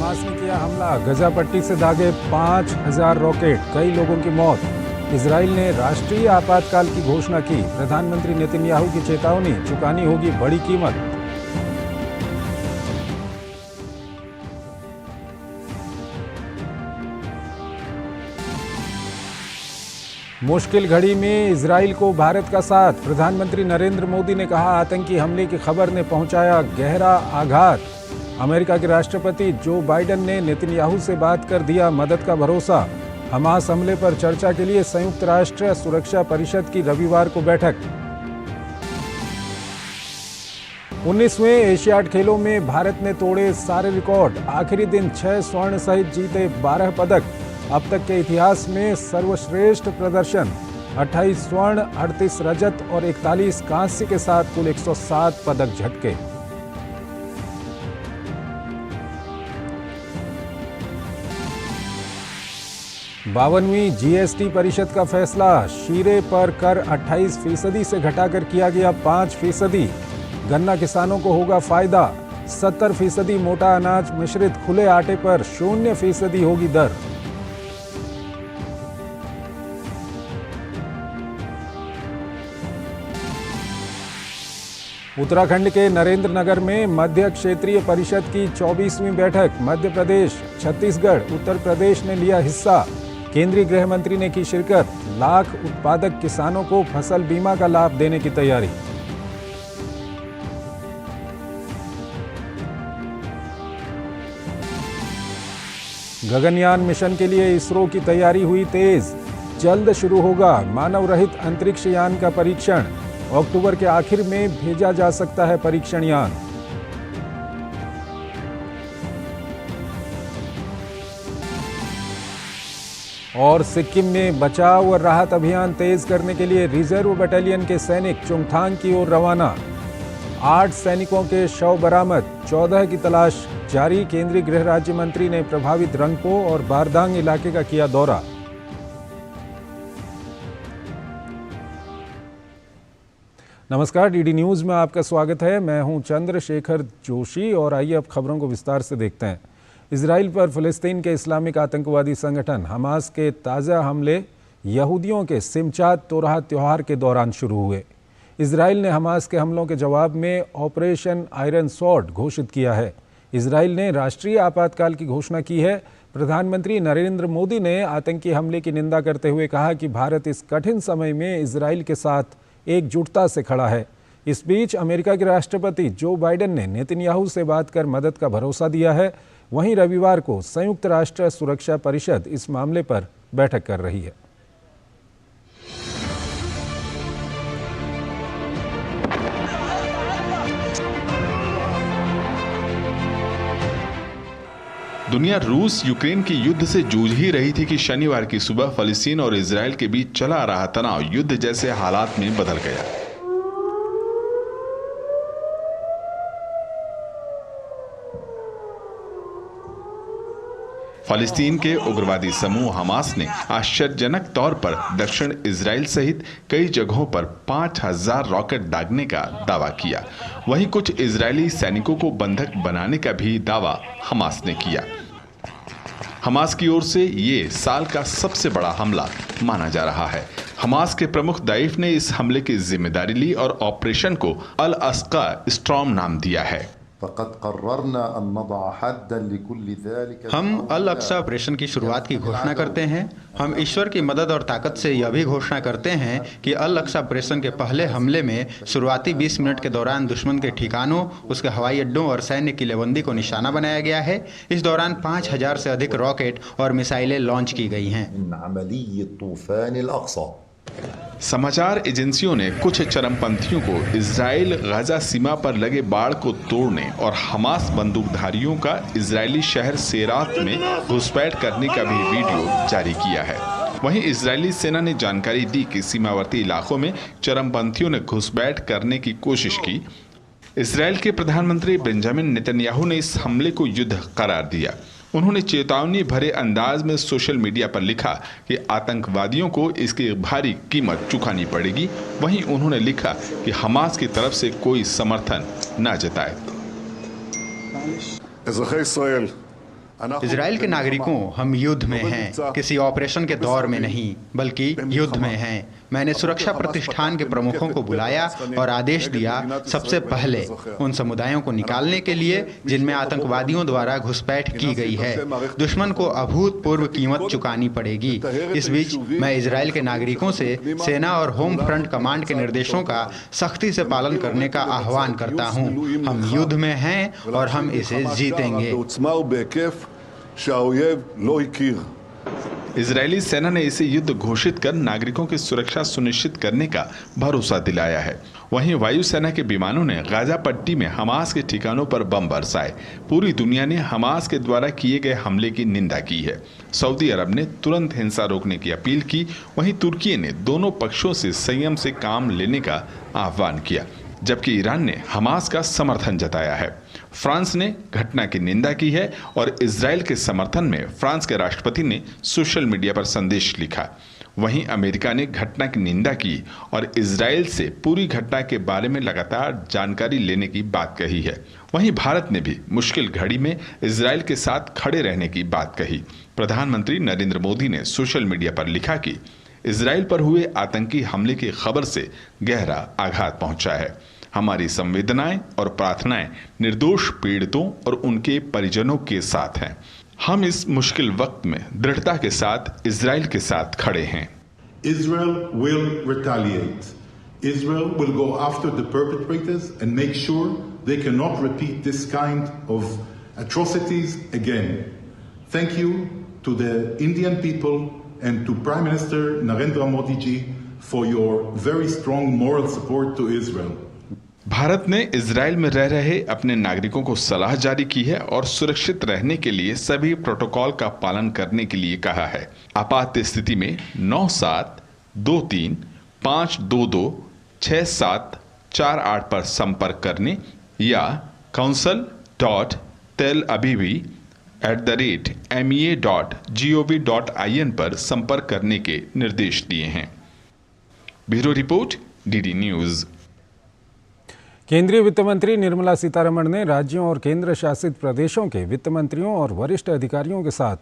Hamas ने किया हमला, गजा पट्टी से दागे 5000 रॉकेट, कई लोगों की मौत। इजराइल ने राष्ट्रीय आपातकाल की घोषणा की, प्रधानमंत्री नेतन्याहू की चेतावनी, चुकानी होगी बड़ी कीमत। मुश्किल घड़ी में इजराइल को भारत का साथ, प्रधानमंत्री नरेंद्र मोदी ने कहा, आतंकी हमले की खबर ने पहुंचाया गहरा आघात। अमेरिका के राष्ट्रपति जो बाइडेन ने नेतन्याहू से बात कर दिया मदद का भरोसा। हमास हमले पर चर्चा के लिए संयुक्त राष्ट्र सुरक्षा परिषद की रविवार को बैठक। 19वें एशियाड खेलों में भारत ने तोड़े सारे रिकॉर्ड, आखिरी दिन 6 स्वर्ण सहित जीते 12 पदक। अब तक के इतिहास में सर्वश्रेष्ठ प्रदर्शन, 28 स्वर्ण, 38 रजत और 41 कांस्य के साथ कुल 107 पदक झटके। बावनवीं जीएसटी परिषद का फैसला, शीरे पर कर 28% से घटाकर किया गया 5%। गन्ना किसानों को होगा फायदा, 70% मोटा अनाज मिश्रित खुले आटे पर 0% होगी दर। उत्तराखंड के नरेंद्रनगर में मध्य क्षेत्रीय परिषद की 24वीं बैठक, मध्य प्रदेश, छत्तीसगढ़, उत्तर प्रदेश ने लिया हिस्सा। केंद्रीय गृह मंत्री ने की शिरकत, लाख उत्पादक किसानों को फसल बीमा का लाभ देने की तैयारी। गगनयान मिशन के लिए इसरो की तैयारी हुई तेज, जल्द शुरू होगा मानव रहित अंतरिक्ष यान का परीक्षण। अक्टूबर के आखिर में भेजा जा सकता है परीक्षण यान। और सिक्किम में बचाव और राहत अभियान तेज करने के लिए रिजर्व बटालियन के सैनिक चुंगथांग की ओर रवाना। 8 सैनिकों के शव बरामद, 14 की तलाश जारी। केंद्रीय गृह राज्य मंत्री ने प्रभावित रंगपो और बारदांग इलाके का किया दौरा। नमस्कार, डीडी न्यूज़ में आपका स्वागत है। मैं हूं चंद्रशेखर जोशी और आइए अब खबरों को विस्तार से देखते हैं। इजराइल पर फिलिस्तीन के इस्लामिक आतंकवादी संगठन हमास के ताज़ा हमले यहूदियों के सिमचात तोराह त्यौहार के दौरान शुरू हुए। इजराइल ने हमास के हमलों के जवाब में ऑपरेशन आयरन स्वॉर्ड घोषित किया है। इजराइल ने राष्ट्रीय आपातकाल की घोषणा की है। प्रधानमंत्री नरेंद्र मोदी ने आतंकी हमले की निंदा करते हुए कहा कि भारत इस कठिन समय में इजराइल के साथ एकजुटता से खड़ा है। इस बीच अमेरिका के राष्ट्रपति जो बाइडेन ने नेतन्याहू से बात कर मदद का भरोसा दिया है। वहीं रविवार को संयुक्त राष्ट्र सुरक्षा परिषद इस मामले पर बैठक कर रही है। दुनिया रूस यूक्रेन के युद्ध से जूझ ही रही थी कि शनिवार की सुबह फलस्तीन और इजराइल के बीच चला आ रहा तनाव युद्ध जैसे हालात में बदल गया। फलस्तीन के उग्रवादी समूह हमास ने आश्चर्यजनक तौर पर दक्षिण इजराइल सहित कई जगहों पर 5000 रॉकेट दागने का दावा किया। वहीं कुछ इजरायली सैनिकों को बंधक बनाने का भी दावा हमास ने किया। हमास की ओर से ये साल का सबसे बड़ा हमला माना जा रहा है। हमास के प्रमुख दाइफ ने इस हमले की जिम्मेदारी ली और ऑपरेशन को अल अस्का स्टॉर्म नाम दिया है। हम अल अक्सा ऑपरेशन की शुरुआत की घोषणा करते हैं। हम ईश्वर की मदद और ताकत से यह भी घोषणा करते हैं कि अल अक्सा ऑपरेशन के पहले हमले में शुरुआती 20 मिनट के दौरान दुश्मन के ठिकानों, उसके हवाई अड्डों और सैन्य किलेबंदी को निशाना बनाया गया है। इस दौरान 5000 से अधिक रॉकेट और मिसाइलें लॉन्च की गई हैं। समाचार एजेंसियों ने कुछ चरमपंथियों को इजराइल गजा सीमा पर लगे बाड़ को तोड़ने और हमास बंदूकधारियों का इजरायली शहर सेरात में घुसपैठ करने का भी वीडियो जारी किया है। वहीं इजरायली सेना ने जानकारी दी कि सीमावर्ती इलाकों में चरमपंथियों ने घुसपैठ करने की कोशिश की। इजरायल के प्रधानमंत्री बेंजामिन नेतन्याहू ने इस हमले को युद्ध करार दिया। उन्होंने चेतावनी भरे अंदाज में सोशल मीडिया पर लिखा कि आतंकवादियों को इसकी भारी कीमत चुकानी पड़ेगी। वहीं उन्होंने लिखा कि हमास की तरफ से कोई समर्थन न जताए। इजराइल के नागरिकों, हम युद्ध में हैं, किसी ऑपरेशन के दौर में नहीं, बल्कि युद्ध में हैं। मैंने सुरक्षा प्रतिष्ठान के प्रमुखों को बुलाया और आदेश दिया सबसे पहले उन समुदायों को निकालने के लिए जिनमें आतंकवादियों द्वारा घुसपैठ की गई है। दुश्मन को अभूतपूर्व कीमत चुकानी पड़ेगी। इस बीच मैं इजराइल के नागरिकों से सेना और होम फ्रंट कमांड के निर्देशों का सख्ती से पालन करने का आह्वान करता हूं। हम युद्ध में हैं और हम इसे जीतेंगे। इजरायली सेना ने इसे युद्ध घोषित कर नागरिकों की सुरक्षा सुनिश्चित करने का भरोसा दिलाया है। वहीं वायुसेना के विमानों ने गाजा पट्टी में हमास के ठिकानों पर बम बरसाए। पूरी दुनिया ने हमास के द्वारा किए गए हमले की निंदा की है। सऊदी अरब ने तुरंत हिंसा रोकने की अपील की। वहीं तुर्की ने दोनों पक्षों से संयम से काम लेने का आह्वान किया, जबकि ईरान ने हमास का समर्थन जताया है। फ्रांस ने घटना की निंदा की है और इजराइल के समर्थन में फ्रांस के राष्ट्रपति ने सोशल मीडिया पर संदेश लिखा। वहीं अमेरिका ने घटना की निंदा की और इजराइल से पूरी घटना के बारे में लगातार जानकारी लेने की बात कही है। वहीं भारत ने भी मुश्किल घड़ी में इजराइल के साथ खड़े रहने की बात कही। प्रधानमंत्री नरेंद्र मोदी ने सोशल मीडिया पर लिखा कि इजराइल पर हुए आतंकी हमले की खबर से गहरा आघात पहुंचा है। हमारी संवेदनाएं और प्रार्थनाएं निर्दोष पीड़ितों और उनके परिजनों के साथ हैं। हम इस मुश्किल वक्त में दृढ़ता के साथ इजराइल के साथ खड़े हैं। Israel will retaliate. Israel will go after the perpetrators and make sure they cannot repeat this kind of atrocities again. Thank you to the Indian people and to Prime Minister Narendra Modi ji for your very strong moral support to Israel. Bharat ने Israel में रह रहे अपने नागरिकों को सलाह जारी की है और सुरक्षित रहने के लिए सभी प्रोटोकॉल का पालन करने के लिए कहा है। आपात स्थिति में 9723522674 पर संपर्क करने या council.tel-aviv@mea.gov.in पर संपर्क करने के निर्देश दिए हैं। Bureau report, DD news. केंद्रीय वित्त मंत्री निर्मला सीतारमण ने राज्यों और केंद्र शासित प्रदेशों के वित्त मंत्रियों और वरिष्ठ अधिकारियों के साथ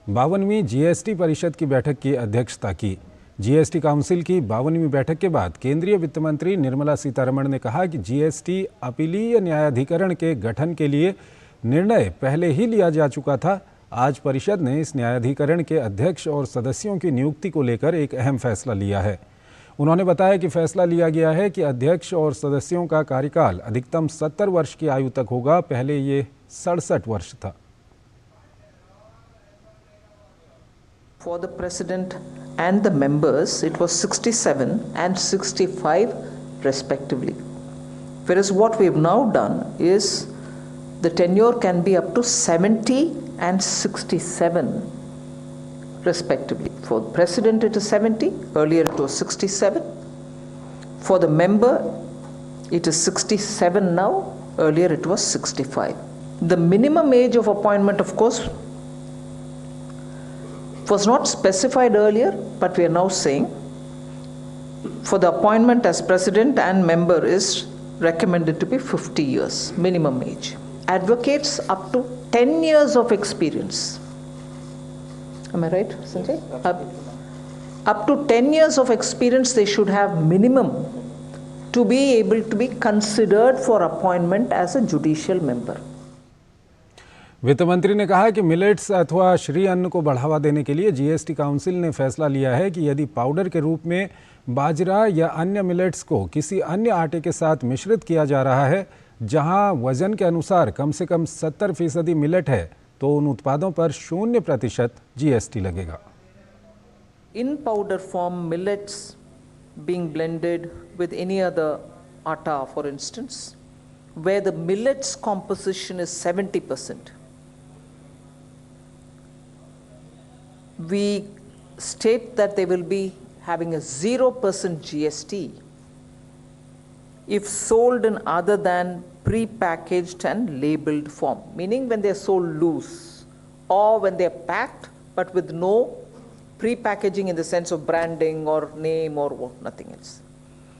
52वीं जीएसटी परिषद की बैठक की अध्यक्षता की। जीएसटी काउंसिल की 52वीं बैठक के बाद केंद्रीय वित्त मंत्री निर्मला सीतारमण ने कहा कि जीएसटी अपीलीय न्यायाधिकरण के गठन के लिए निर्णय पहले ही लिया जा चुका था। आज परिषद ने इस न्यायाधिकरण के अध्यक्ष और सदस्यों की नियुक्ति को लेकर एक अहम फैसला लिया है। उन्होंने बताया कि फैसला लिया गया है कि अध्यक्ष और सदस्यों का कार्यकाल अधिकतम 70 वर्ष की आयु तक होगा। पहले ये 67 वर्ष था। For the president and the members, it was 67 and 65 respectively. Whereas what we have now done is the tenure can be up to 70 and 67 respectively. For the president it is 70, earlier it was 67. For the member it is 67 now, earlier it was 65. The minimum age of appointment, of course, was not specified earlier, but we are now saying for the appointment as president and member is recommended to be 50 years minimum age. Advocates up to 10 years of experience. Am I right, Sanjay? Up to 10 years of experience they should have minimum to be able to be considered for appointment as a judicial member. वित्त मंत्री ने कहा कि millets अथवा श्री अन्न को बढ़ावा देने के लिए जीएसटी काउंसिल ने फैसला लिया है कि यदि पाउडर के रूप में बाजरा या अन्य मिलेट्स को किसी अन्य आटे के साथ मिश्रित किया जा रहा है जहां वजन के अनुसार कम से कम 70% मिलेट है तो उन उत्पादों पर 0% जीएसटी लगेगा। In powder form, millets being blended with any other atta, for instance, where the millet's composition is 70%. We state that they will be having a 0% GST if sold in other than pre-packaged and labeled form, meaning when they are sold loose or when they are packed but with no pre-packaging in the sense of branding or name or what, nothing else.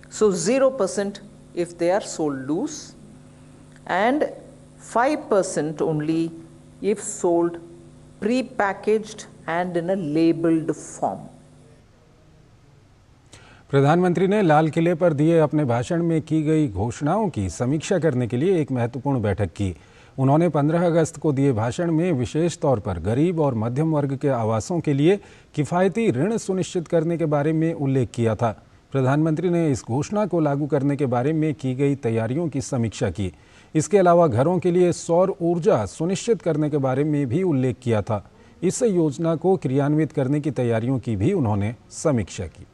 So 0% if they are sold loose and 5% only if sold pre-packaged and in a labeled form. प्रधानमंत्री ने लाल किले पर दिए अपने भाषण में की गई घोषणाओं की समीक्षा करने के लिए एक महत्वपूर्ण बैठक की। उन्होंने 15 अगस्त को दिए भाषण में विशेष तौर पर गरीब और मध्यम वर्ग के आवासों के लिए किफ़ायती ऋण सुनिश्चित करने के बारे में उल्लेख किया था। प्रधानमंत्री ने इस घोषणा को लागू करने के बारे में की गई तैयारियों की समीक्षा की। इसके अलावा घरों के लिए सौर ऊर्जा सुनिश्चित करने के बारे में भी उल्लेख किया था। इस योजना को क्रियान्वित करने की तैयारियों की भी उन्होंने समीक्षा की।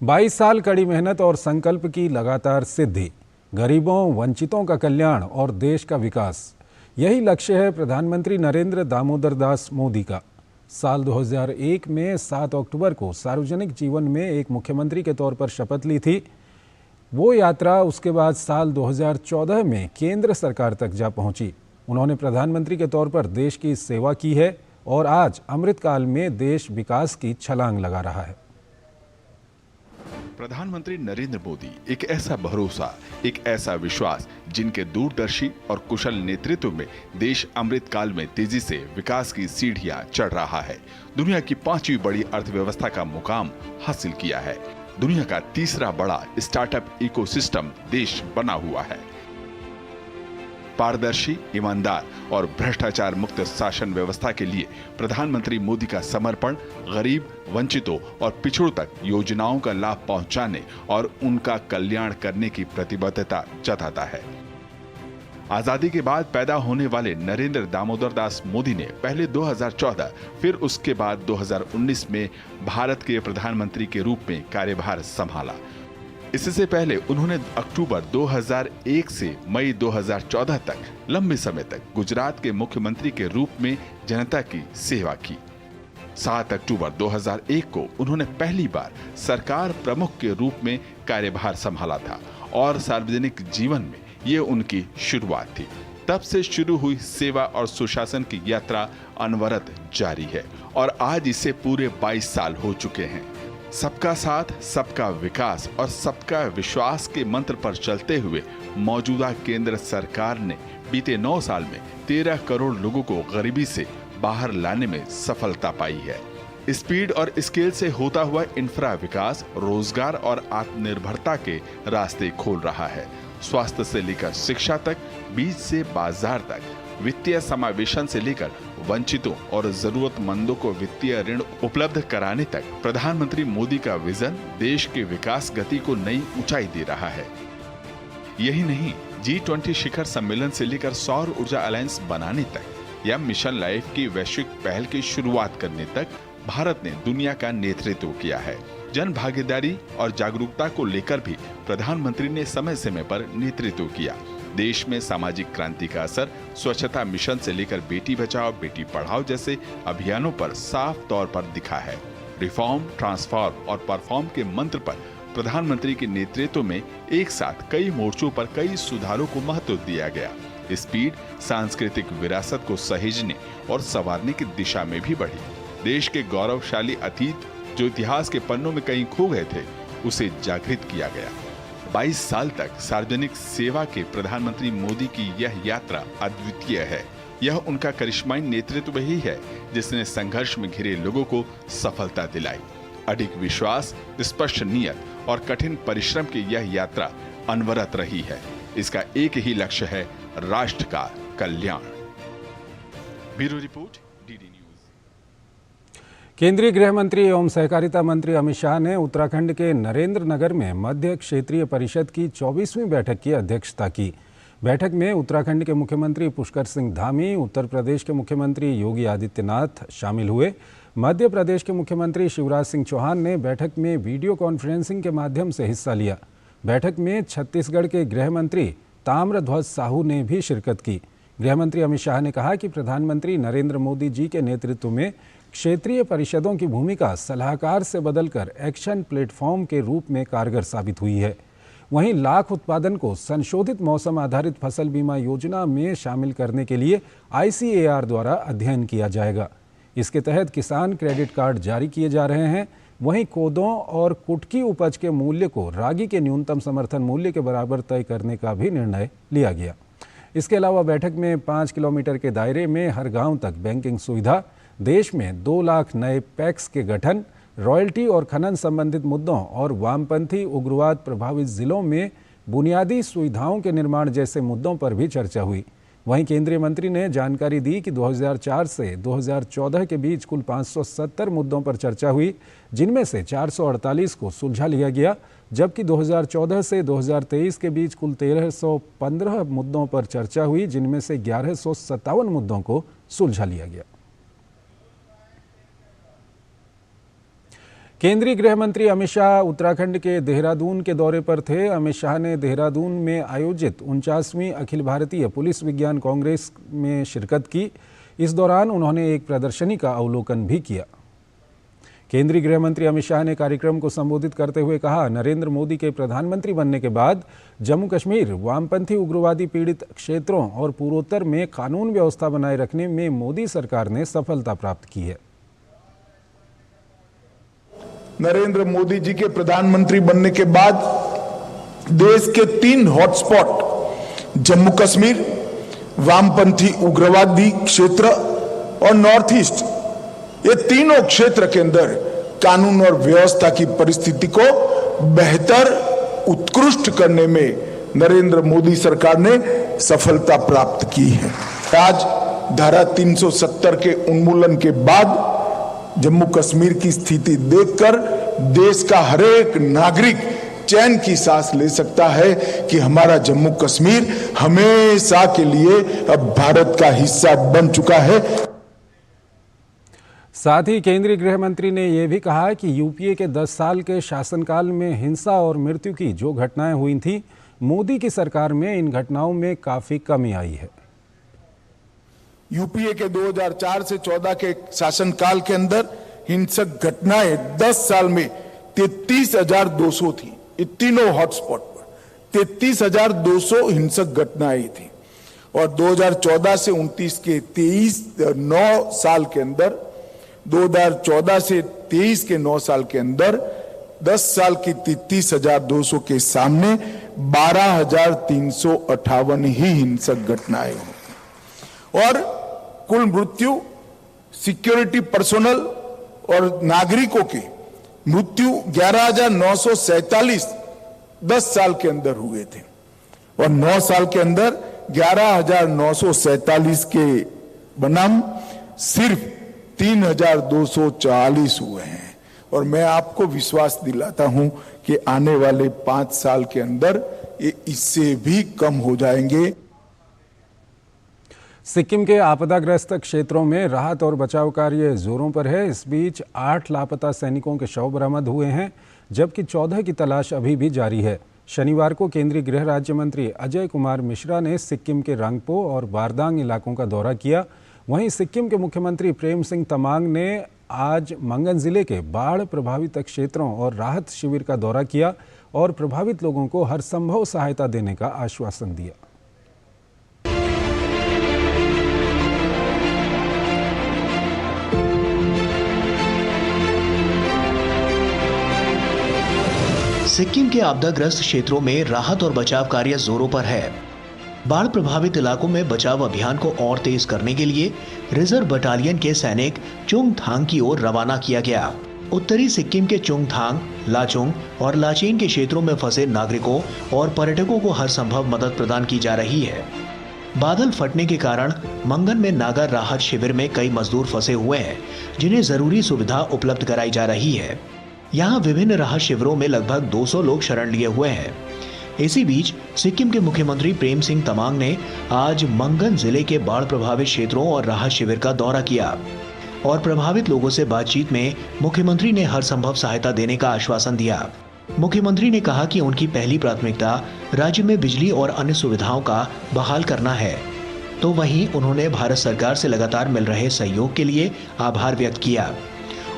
बाईस साल कड़ी मेहनत और संकल्प की लगातार सिद्धि, गरीबों वंचितों का कल्याण और देश का विकास, यही लक्ष्य है प्रधानमंत्री नरेंद्र दामोदर दास मोदी का। साल 2001 में 7 अक्टूबर को सार्वजनिक जीवन में एक मुख्यमंत्री के तौर पर शपथ ली थी। वो यात्रा उसके बाद साल 2014 में केंद्र सरकार तक जा पहुंची। उन्होंने प्रधानमंत्री के तौर पर देश की सेवा की है और आज अमृतकाल में देश विकास की छलांग लगा रहा है। प्रधानमंत्री नरेंद्र मोदी एक ऐसा भरोसा, एक ऐसा विश्वास जिनके दूरदर्शी और कुशल नेतृत्व में देश अमृतकाल में तेजी से विकास की सीढ़ियां चढ़ रहा है। दुनिया की 5वीं बड़ी अर्थव्यवस्था का मुकाम हासिल किया है। दुनिया का तीसरा बड़ा स्टार्टअप इकोसिस्टम देश बना हुआ है। पारदर्शी, ईमानदार और भ्रष्टाचार मुक्त शासन व्यवस्था के लिए प्रधानमंत्री मोदी का समर्पण गरीब, वंचितों और पिछड़ों तक योजनाओं का लाभ पहुंचाने और उनका कल्याण करने की प्रतिबद्धता जताता है। आजादी के बाद पैदा होने वाले नरेंद्र दामोदर दास मोदी ने पहले 2014 फिर उसके बाद 2019 में भारत के प्रधानमंत्री के रूप में कार्यभार संभाला। इससे पहले उन्होंने अक्टूबर 2001 से मई 2014 तक लंबे समय तक गुजरात के मुख्यमंत्री के रूप में जनता की सेवा की। 7 अक्टूबर 2001 को उन्होंने पहली बार सरकार प्रमुख के रूप में कार्यभार संभाला था और सार्वजनिक जीवन में ये उनकी शुरुआत थी। तब से शुरू हुई सेवा और सुशासन की यात्रा अनवरत जारी है और आज इसे पूरे 22 साल हो चुके हैं। सबका साथ, सबका विकास और सबका विश्वास के मंत्र पर चलते हुए मौजूदा केंद्र सरकार ने बीते 9 साल में 13 करोड़ लोगों को गरीबी से बाहर लाने में सफलता पाई है। स्पीड और स्केल से होता हुआ इंफ्रा विकास रोजगार और आत्मनिर्भरता के रास्ते खोल रहा है। स्वास्थ्य से लेकर शिक्षा तक, बीज से बाजार तक, वित्तीय समावेशन से लेकर वंचितों और जरूरतमंदों को वित्तीय ऋण उपलब्ध कराने तक प्रधानमंत्री मोदी का विजन देश के विकास गति को नई ऊंचाई दे रहा है। यही नहीं, G20 शिखर सम्मेलन से लेकर सौर ऊर्जा अलायंस बनाने तक या मिशन लाइफ की वैश्विक पहल की शुरुआत करने तक भारत ने दुनिया का नेतृत्व किया है। जन भागीदारी और जागरूकता को लेकर भी प्रधानमंत्री ने समय समय पर नेतृत्व किया। देश में सामाजिक क्रांति का असर स्वच्छता मिशन से लेकर बेटी बचाओ बेटी पढ़ाओ जैसे अभियानों पर साफ तौर पर दिखा है। रिफॉर्म, ट्रांसफॉर्म और परफॉर्म के मंत्र पर प्रधानमंत्री के नेतृत्व में एक साथ कई मोर्चों पर कई सुधारों को महत्व दिया गया। स्पीड सांस्कृतिक विरासत को सहेजने और संवारने की दिशा में भी बढ़ी। देश के गौरवशाली अतीत जो इतिहास के पन्नों में कहीं खो गए थे, उसे जागृत किया गया। 22 साल तक सार्वजनिक सेवा के प्रधानमंत्री मोदी की यह यात्रा अद्वितीय है। यह उनका करिश्माई नेतृत्व ही है जिसने संघर्ष में घिरे लोगों को सफलता दिलाई। अडिग विश्वास, स्पष्ट नियत और कठिन परिश्रम की यह यात्रा अनवरत रही है। इसका एक ही लक्ष्य है, राष्ट्र का कल्याण। Bureau report, DD news. केंद्रीय गृह मंत्री एवं सहकारिता मंत्री अमित शाह ने उत्तराखंड के नरेंद्र नगर में मध्य क्षेत्रीय परिषद की 24वीं बैठक की अध्यक्षता की। बैठक में उत्तराखंड के मुख्यमंत्री पुष्कर सिंह धामी, उत्तर प्रदेश के मुख्यमंत्री योगी आदित्यनाथ शामिल हुए। मध्य प्रदेश के मुख्यमंत्री शिवराज सिंह चौहान ने बैठक में वीडियो कॉन्फ्रेंसिंग के माध्यम से हिस्सा लिया। बैठक में छत्तीसगढ़ के गृह मंत्री ताम्रध्वज साहू ने भी शिरकत की। गृह मंत्री अमित शाह ने कहा कि प्रधानमंत्री नरेंद्र मोदी जी के नेतृत्व में क्षेत्रीय परिषदों की भूमिका सलाहकार से बदलकर एक्शन प्लेटफॉर्म के रूप में कारगर साबित हुई है। वहीं लाख उत्पादन को संशोधित मौसम आधारित फसल बीमा योजना में शामिल करने के लिए ICAR द्वारा अध्ययन किया जाएगा। इसके तहत किसान क्रेडिट कार्ड जारी किए जा रहे हैं। वहीं कोदों और कुटकी उपज के मूल्य को रागी के न्यूनतम समर्थन मूल्य के बराबर तय करने का भी निर्णय लिया गया। इसके अलावा बैठक में 5 किलोमीटर के दायरे में हर गांव तक बैंकिंग सुविधा, देश में 2 लाख नए पैक्स के गठन, रॉयल्टी और खनन संबंधित मुद्दों और वामपंथी उग्रवाद प्रभावित जिलों में बुनियादी सुविधाओं के निर्माण जैसे मुद्दों पर भी चर्चा हुई। वहीं केंद्रीय मंत्री ने जानकारी दी कि 2004 से 2014 के बीच कुल 570 मुद्दों पर चर्चा हुई, जिनमें से 448 को सुलझा लिया गया, जबकि 2014 से 2023 के बीच कुल 1315 मुद्दों पर चर्चा हुई, जिनमें से 1157 मुद्दों को सुलझा लिया गया। केंद्रीय गृह मंत्री अमित शाह उत्तराखंड के देहरादून के दौरे पर थे। अमित शाह ने देहरादून में आयोजित 49वीं अखिल भारतीय पुलिस विज्ञान कांग्रेस में शिरकत की। इस दौरान उन्होंने एक प्रदर्शनी का अवलोकन भी किया। केंद्रीय गृह मंत्री अमित शाह ने कार्यक्रम को संबोधित करते हुए कहा, नरेंद्र मोदी के प्रधानमंत्री बनने के बाद जम्मू कश्मीर वामपंथी उग्रवादी पीड़ित क्षेत्रों और पूर्वोत्तर में कानून व्यवस्था बनाए रखने में मोदी सरकार ने सफलता प्राप्त की है। नरेंद्र मोदी जी के प्रधानमंत्री बनने के बाद देश के 3 हॉटस्पॉट जम्मू कश्मीर, वामपंथी उग्रवादी क्षेत्र और नॉर्थ ईस्ट, ये तीनों क्षेत्र के अंदर कानून और व्यवस्था की परिस्थिति को बेहतर, उत्कृष्ट करने में नरेंद्र मोदी सरकार ने सफलता प्राप्त की है। आज धारा 370 के उन्मूलन के बाद जम्मू कश्मीर की स्थिति देखकर देश का हर एक नागरिक चैन की सांस ले सकता है कि हमारा जम्मू कश्मीर हमेशा के लिए अब भारत का हिस्सा बन चुका है। साथ ही केंद्रीय गृह मंत्री ने यह भी कहा कि यूपीए के 10 साल के शासनकाल में हिंसा और मृत्यु की जो घटनाएं हुई थीं, मोदी की सरकार में इन घटनाओं में काफी कमी आई है। यूपीए के 2004 से 14 के शासनकाल के अंदर हिंसक घटनाएं 10 साल में 33,200 थी। इन तीनों हॉटस्पॉट पर 33,200 हिंसक घटनाएं थी और 2014 से 29 के 9 साल के अंदर 2014 से 23 के 9 साल के अंदर 10 साल की 33,200 के सामने 12,358 ही हिंसक घटनाएं हुई और कुल मृत्यु सिक्योरिटी पर्सोनल और नागरिकों की मृत्यु 11,947 10 साल के अंदर हुए थे और 9 साल के अंदर 11,947 के बनाम सिर्फ 3,240 हुए हैं। और मैं आपको विश्वास दिलाता हूं कि आने वाले 5 साल के अंदर ये इससे भी कम हो जाएंगे। सिक्किम के आपदाग्रस्त क्षेत्रों में राहत और बचाव कार्य जोरों पर है। इस बीच 8 लापता सैनिकों के शव बरामद हुए हैं, जबकि 14 की तलाश अभी भी जारी है। शनिवार को केंद्रीय गृह राज्य मंत्री अजय कुमार मिश्रा ने सिक्किम के रंगपो और बारदांग इलाकों का दौरा किया। वहीं सिक्किम के मुख्यमंत्री प्रेम सिंह तमांग ने आज मंगन जिले के बाढ़ प्रभावित क्षेत्रों और राहत शिविर का दौरा किया और प्रभावित लोगों को हर संभव सहायता देने का आश्वासन दिया। सिक्किम के आपदाग्रस्त क्षेत्रों में राहत और बचाव कार्य जोरों पर है। बाढ़ प्रभावित इलाकों में बचाव अभियान को और तेज करने के लिए रिजर्व बटालियन के सैनिक चुंगथांग की ओर रवाना किया गया। उत्तरी सिक्किम के चुंगथांग, लाचुंग और लाचेन के क्षेत्रों में फंसे नागरिकों और पर्यटकों को हर संभव मदद प्रदान की जा रही है। बादल फटने के कारण मंगन में नागा राहत शिविर में कई मजदूर फंसे हुए हैं, जिन्हें जरूरी सुविधा उपलब्ध कराई जा रही है। यहाँ विभिन्न राहत शिविरों में लगभग 200 लोग शरण लिए हुए हैं। इसी बीच सिक्किम के मुख्यमंत्री प्रेम सिंह तमांग ने आज मंगन जिले के बाढ़ प्रभावित क्षेत्रों और राहत शिविर का दौरा किया और प्रभावित लोगों से बातचीत में मुख्यमंत्री ने हर संभव सहायता देने का आश्वासन दिया। मुख्यमंत्री ने कहा कि उनकी पहली प्राथमिकता राज्य में बिजली और अन्य सुविधाओं का बहाल करना है। तो वहीं उन्होंने भारत सरकार से लगातार मिल रहे सहयोग के लिए आभार व्यक्त किया।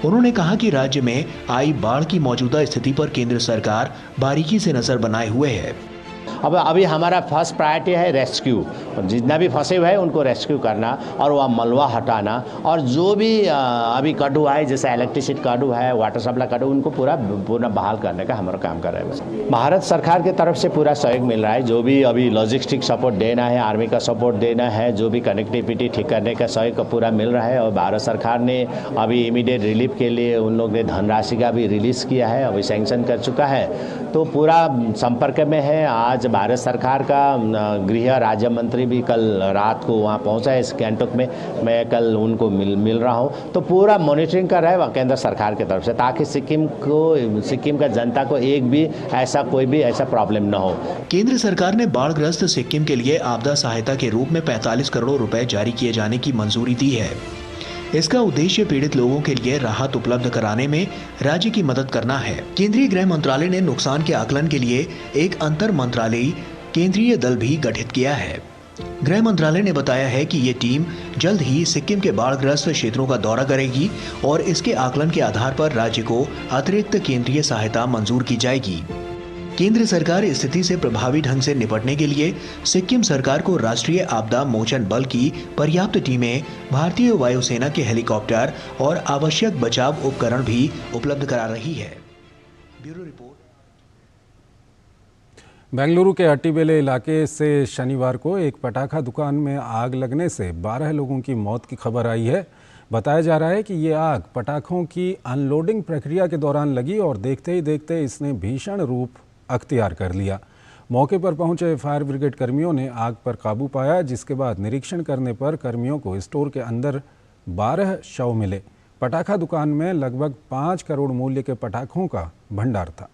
उन्होंने कहा कि राज्य में आई बाढ़ की मौजूदा स्थिति पर केंद्र सरकार बारीकी से नजर बनाए हुए है अब अभी हमारा फर्स्ट प्रायोरिटी है रेस्क्यू, जितना भी फंसे हुए हैं उनको रेस्क्यू करना और वह मलबा हटाना, और जो भी अभी कटु है जैसे इलेक्ट्रिसिटी कटु है, वाटर सप्लाई कटु, उनको पूरा बहाल करने का हमारा काम कर रहे हैं। भारत सरकार की तरफ से पूरा सहयोग मिल रहा है, जो भी अभी लॉजिस्टिक सपोर्ट देना है, आर्मी का सपोर्ट देना है, जो भी कनेक्टिविटी ठीक करने का सहयोग पूरा मिल रहा है। और भारत सरकार ने अभी इमीडिएट रिलीफ के लिए उन लोग ने धनराशि का भी रिलीज़ किया है, अभी सैंक्शन कर चुका है, तो पूरा संपर्क में है। आज भारत सरकार का गृह राज्य मंत्री भी कल रात को वहाँ पहुँचा है इस गैंगटॉक में, मैं कल उनको मिल रहा हूँ, तो पूरा मॉनिटरिंग कर रहा है केंद्र सरकार की तरफ से, ताकि सिक्किम का जनता को कोई भी ऐसा प्रॉब्लम न हो। केंद्र सरकार ने बाढ़ग्रस्त सिक्किम के लिए आपदा सहायता के रूप में 45 करोड़ रुपए जारी किए जाने की मंजूरी दी है। इसका उद्देश्य पीड़ित लोगों के लिए राहत उपलब्ध कराने में राज्य की मदद करना है। केंद्रीय गृह मंत्रालय ने नुकसान के आकलन के लिए एक अंतर मंत्रालयी केंद्रीय दल भी गठित किया है। गृह मंत्रालय ने बताया है कि ये टीम जल्द ही सिक्किम के बाढ़ग्रस्त क्षेत्रों का दौरा करेगी और इसके आकलन के आधार पर राज्य को अतिरिक्त केंद्रीय सहायता मंजूर की जाएगी। केंद्र सरकार स्थिति से प्रभावी ढंग से निपटने के लिए सिक्किम सरकार को राष्ट्रीय आपदा मोचन बल की पर्याप्त टीमें, भारतीय वायुसेना के हेलीकॉप्टर और आवश्यक बचाव उपकरण भी उपलब्ध करा रही है। Bureau report. बेंगलुरु के अट्टीबेले इलाके से शनिवार को एक पटाखा दुकान में आग लगने से 12 लोगों की मौत की खबर आई है। बताया जा रहा है कि ये आग पटाखों की अनलोडिंग प्रक्रिया के दौरान लगी और देखते ही देखते इसने भीषण रूप अख्तियार कर लिया। मौके पर पहुंचे फायर ब्रिगेड कर्मियों ने आग पर काबू पाया, जिसके बाद निरीक्षण करने पर कर्मियों को स्टोर के अंदर 12 शव मिले। पटाखा दुकान में लगभग 5 करोड़ मूल्य के पटाखों का भंडार था।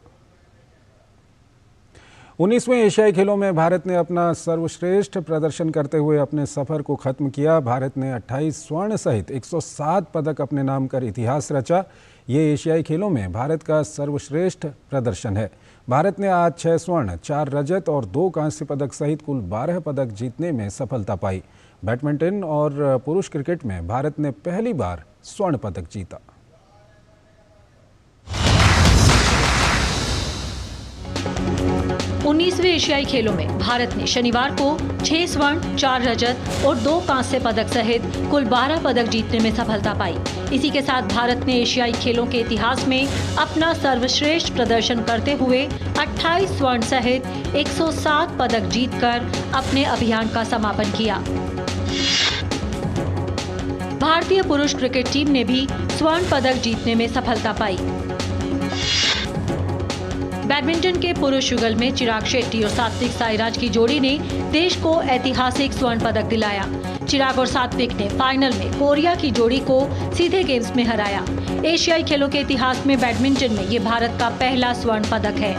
19वें एशियाई खेलों में भारत ने अपना सर्वश्रेष्ठ प्रदर्शन करते हुए अपने सफर को खत्म किया। भारत ने 28 स्वर्ण सहित 107 पदक अपने नाम कर इतिहास रचा। ये एशियाई खेलों में भारत का सर्वश्रेष्ठ प्रदर्शन है। भारत ने आज 6 स्वर्ण, 4 रजत और 2 कांस्य पदक सहित कुल 12 पदक जीतने में सफलता पाई। बैडमिंटन और पुरुष क्रिकेट में भारत ने पहली बार स्वर्ण पदक जीता। उन्नीसवें एशियाई खेलों में भारत ने शनिवार को 6 स्वर्ण, 4 रजत और 2 कांस्य पदक सहित कुल 12 पदक जीतने में सफलता पाई। इसी के साथ भारत ने एशियाई खेलों के इतिहास में अपना सर्वश्रेष्ठ प्रदर्शन करते हुए 28 स्वर्ण सहित 107 पदक जीतकर अपने अभियान का समापन किया। भारतीय पुरुष क्रिकेट टीम ने भी स्वर्ण पदक जीतने में सफलता पाई। बैडमिंटन के पुरुष युगल में चिराग शेट्टी और सात्विक साईराज की जोड़ी ने देश को ऐतिहासिक स्वर्ण पदक दिलाया। चिराग और सात्विक ने फाइनल में कोरिया की जोड़ी को सीधे गेम्स में हराया। एशियाई खेलों के इतिहास में बैडमिंटन में ये भारत का पहला स्वर्ण पदक है।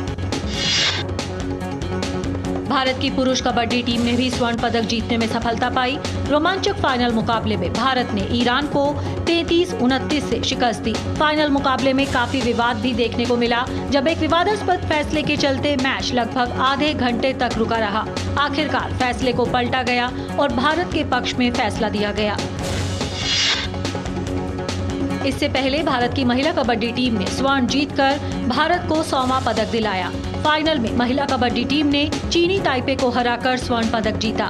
भारत की पुरुष कबड्डी टीम ने भी स्वर्ण पदक जीतने में सफलता पाई। रोमांचक फाइनल मुकाबले में भारत ने ईरान को 33-29 से शिकस्त दी। फाइनल मुकाबले में काफी विवाद भी देखने को मिला, जब एक विवादास्पद फैसले के चलते मैच लगभग आधे घंटे तक रुका रहा। आखिरकार फैसले को पलटा गया और भारत के पक्ष में फैसला दिया गया। इससे पहले भारत की महिला कबड्डी टीम ने स्वर्ण जीतकर भारत को 100वां पदक दिलाया। फाइनल में महिला कबड्डी टीम ने चीनी ताइपे को हराकर स्वर्ण पदक जीता।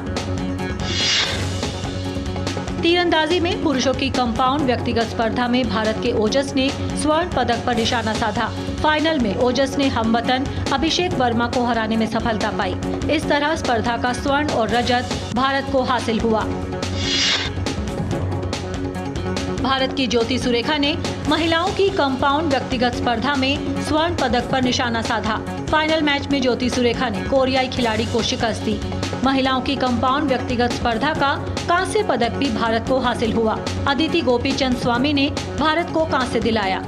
तीरंदाजी में पुरुषों की कंपाउंड व्यक्तिगत स्पर्धा में भारत के ओजस ने स्वर्ण पदक पर निशाना साधा। फाइनल में ओजस ने हमवतन अभिषेक वर्मा को हराने में सफलता पाई। इस तरह स्पर्धा का स्वर्ण और रजत भारत को हासिल हुआ। भारत की ज्योति सुरेखा ने महिलाओं की कंपाउंड व्यक्तिगत स्पर्धा में स्वर्ण पदक पर निशाना साधा। फाइनल मैच में ज्योति सुरेखा ने कोरियाई खिलाड़ी को शिकस्त दी। महिलाओं की कंपाउंड व्यक्तिगत स्पर्धा का कांस्य पदक भी भारत को हासिल हुआ। अदिति गोपीचंद स्वामी ने भारत को कांस्य दिलाया।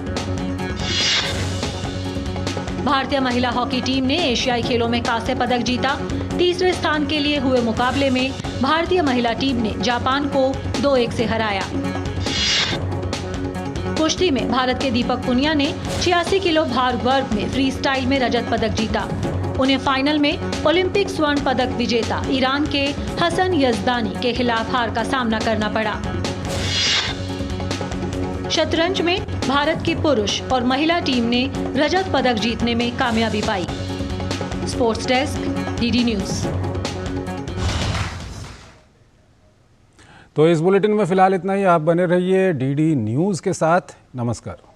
भारतीय महिला हॉकी टीम ने एशियाई खेलों में कांस्य पदक जीता। तीसरे स्थान के लिए हुए मुकाबले में भारतीय महिला टीम ने जापान को 2-1 से हराया। कुश्ती में भारत के दीपक पुनिया ने 86 किलो भार वर्ग में फ्री स्टाइल में रजत पदक जीता। उन्हें फाइनल में ओलंपिक स्वर्ण पदक विजेता ईरान के हसन यजदानी के खिलाफ हार का सामना करना पड़ा। शतरंज में भारत की पुरुष और महिला टीम ने रजत पदक जीतने में कामयाबी पाई। Sports desk, DD news. तो इस बुलेटिन में फिलहाल इतना ही। आप बने रहिए डीडी न्यूज के साथ। नमस्कार।